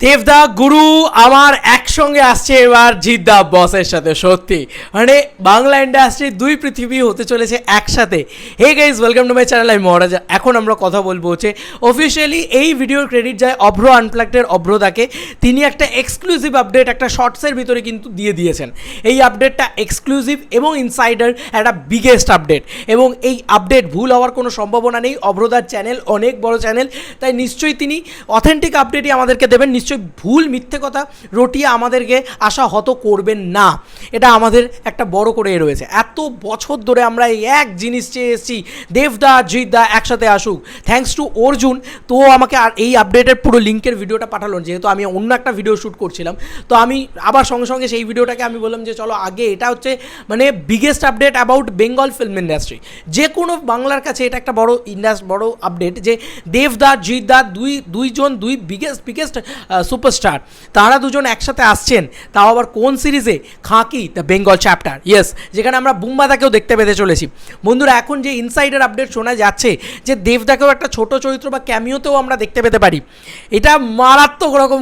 দেবদা গুরু আমার একসঙ্গে আসছে এবার জিদ্দা বসের সাথে। সত্যি মানে বাংলা ইন্ডাস্ট্রির দুই পৃথিবী হতে চলেছে একসাথে। Hey guys, welcome to my channel. আমি মহারাজা। এখন আমরা কথা বলবো হচ্ছে অফিসিয়ালি এই ভিডিওর ক্রেডিট যায় অভ্র আনপ্লাগডের অভ্রদাকে। তিনি একটা এক্সক্লুসিভ আপডেট একটা শর্টসের ভিতরে কিন্তু দিয়ে দিয়েছেন। এই আপডেটটা এক্সক্লুসিভ এবং ইনসাইডার একটা বিগেস্ট আপডেট, এবং এই আপডেট ভুল হওয়ার কোনো সম্ভাবনা নেই। অভ্রদার চ্যানেল অনেক বড় চ্যানেল, তাই নিশ্চয়ই তিনি অথেন্টিক আপডেটই আমাদেরকে দেবেন। নিশ্চয়ই ভুল মিথ্যে কথা রটিয়ে আমাদেরকে আশাহত করবেন না, এটা আমাদের একটা বড় করে রয়েছে। এত বছর ধরে আমরা এই এক জিনিস চেয়ে এসেছি, দেবদা জিদ্দা একসাথে আসুক। থ্যাঙ্কস টু অর্জুন, তো আমাকে আর এই আপডেটের পুরো লিঙ্কের ভিডিওটা পাঠালো। যেহেতু আমি অন্য একটা ভিডিও শ্যুট করছিলাম, তো আমি আবার সঙ্গে সঙ্গে সেই ভিডিওটাকে আমি বললাম যে চলো আগে, এটা হচ্ছে মানে biggest update about Bengal film industry. যে কোনো বাংলার কাছে এটা একটা বড় আপডেট যে দেবদা জিদ্দা দুইজন বিগেস্ট সুপারস্টার, তারা দুজন একসাথে আসছেন, তাও আবার কোন সিরিজে? খাঁকি দ্য বেঙ্গল চ্যাপ্টার। ইয়েস, যেখানে আমরা বুম্বাদাকেও দেখতে পেতে চলেছি। বন্ধুরা, এখন যে ইনসাইডার আপডেট শোনা যাচ্ছে যে দেবদাকেও একটা ছোট চরিত্র বা ক্যামিওতেও আমরা দেখতে পেতে পারি। এটা মারাত্মক রকম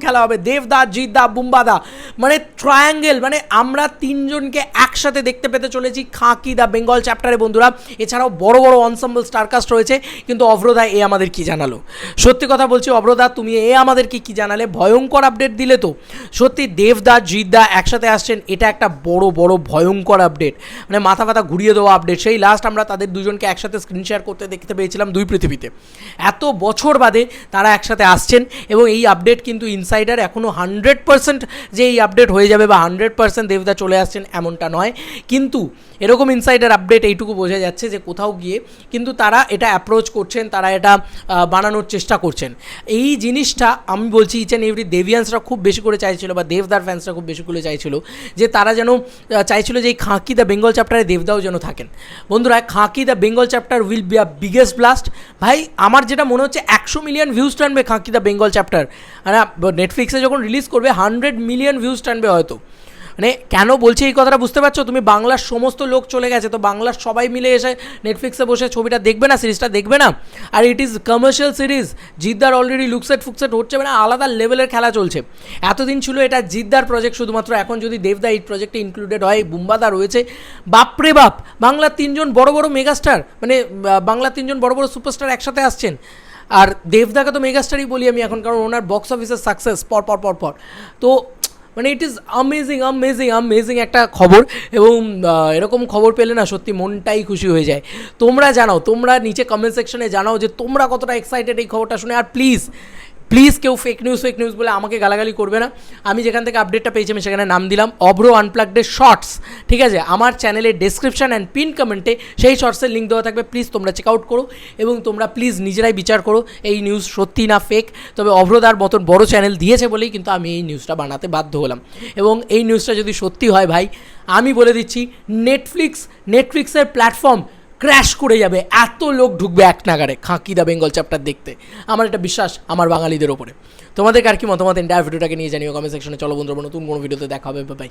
খেলা হবে, দেবদা জিদ্দা বুম্বাদা মানে ট্রায়াঙ্গেল, মানে আমরা তিনজনকে একসাথে দেখতে পেতে চলেছি খাঁকি দ্য বেঙ্গল চ্যাপ্টারে। বন্ধুরা, এছাড়াও বড় বড় অনসাম্বল স্টারকাস্ট রয়েছে, কিন্তু অভ্রদা এ আমাদের কি জানালো? সত্যি কথা বলছি অভ্রদা, তুমি এ আমাদেরকে কি জানালে? ভয়ঙ্কর আপডেট দিলে তো। সত্যি দেবদা জিদ্দা একসাথে আসছেন, এটা একটা বড় ভয়ঙ্কর আপডেট, মানে মাথা ঘুরিয়ে দেওয়া আপডেট। সেই লাস্ট আমরা তাদের দুজনকে একসাথে স্ক্রিন শেয়ার করতে দেখতে পেয়েছিলাম দুই পৃথিবীতে। এত বছর বাদে তারা একসাথে আসছেন, এবং এই আপডেট কিন্তু ইনসাইডার এখনও 100% যে এই আপডেট হয়ে যাবে বা 100% দেবদা চলে আসছেন এমনটা নয়, কিন্তু এরকম ইনসাইডার আপডেট এইটুকু বোঝা যাচ্ছে যে কোথাও গিয়ে কিন্তু তারা এটা অ্যাপ্রোচ করছেন, তারা এটা বানানোর চেষ্টা করছেন। এই জিনিসটা আমি বলছি ইচ অ্যান্ড এভরি দেবিয়ান্সরা খুব বেশি করে চাইছিল, বা দেবদার ফ্যান্সরা খুব বেশি করে চাইছিল যে তারা যেন চাইছিল যে এই খাঁকি দ্য বেঙ্গল চ্যাপ্টারে দেবদাও যেন থাকেন। বন্ধুরা, Khakee the Bengal chapter will be a biggest blast. ভাই, আমার যেটা মনে হচ্ছে 100 মিলিয়ন ভিউজ টানবে খাঁকি দ্য বেঙ্গল চ্যাপ্টার। মানে নেটফ্লিক্সে যখন রিলিজ করবে 100 মিলিয়ন ভিউজ টানবে হয়তো। মানে কেন বলছি এই কথাটা বুঝতে পারছো? তুমি বাংলার সমস্ত লোক চলে গেছে, তো বাংলার সবাই মিলে এসে নেটফ্লিক্সে বসে ছবিটা দেখবে না, সিরিজটা দেখবে না? আর ইট ইজ কমার্শিয়াল সিরিজ, জিদ্দার অলরেডি লুকসেট ফুকসেট হচ্ছে, মানে আলাদা লেভেলের খেলা চলছে। এতদিন ছিল এটা জিদ্দার প্রজেক্ট শুধুমাত্র, এখন যদি দেবদা এই প্রজেক্টে ইনক্লুডেড হয়, বুম্বাদা রয়েছে, বাপরে বাপ, বাংলার তিনজন বড় মেগাস্টার, মানে বাংলার তিনজন বড় সুপারস্টার একসাথে আসছেন। আর দেবদাকে তো মেগাস্টারই বলি আমি এখন, কারণ ওনার বক্স অফিসের সাকসেস পর তো মানে ইট ইজ আমেজিং একটা খবর। এবং এরকম খবর পেলে না সত্যি মনটাই খুশি হয়ে যায়। তোমরা জানাও, তোমরা নিচে কমেন্ট সেকশনে জানাও যে তোমরা কতটা এক্সাইটেড এই খবরটা শুনে। আর প্লিজ কেউ ফেক নিউজ বলে আমাকে গালাগালি করবে না। আমি যেখান থেকে আপডেটটা পেয়েছি আমি সেখানে নাম দিলাম অভ্র আনপ্লাগডের শর্টস, ঠিক আছে? আমার চ্যানেলের ডেসক্রিপশন অ্যান্ড পিন কমেন্টে সেই শর্টসের লিঙ্ক দেওয়া থাকবে। প্লিজ তোমরা চেক আউট করো, এবং তোমরা প্লিজ নিজেরাই বিচার করো এই নিউজ সত্যি না ফেক। তবে অভ্রদার মতন বড় চ্যানেল দিয়েছে বলেই কিন্তু আমি এই নিউজটা বানাতে বাধ্য হলাম। এবং এই নিউজটা যদি সত্যি হয় ভাই, আমি বলে দিচ্ছি নেটফ্লিক্সের প্ল্যাটফর্ম ক্র্যাশ করে যাবে। এত লোক ঢুকবে এক নাগারে খাঁকি দ্য বেঙ্গল চ্যাপ্টার দেখতে। আমার এটা বিশ্বাস আমার বাঙালিদের ওপরে। তোমাদের আর কি মতামত এন্টায়ার ভিডিওটাকে নিয়ে জানিও কমেন্ট সেকশনে। চলো বন্ধুরা, নতুন কোনো ভিডিওতে দেখা হবে, বাই।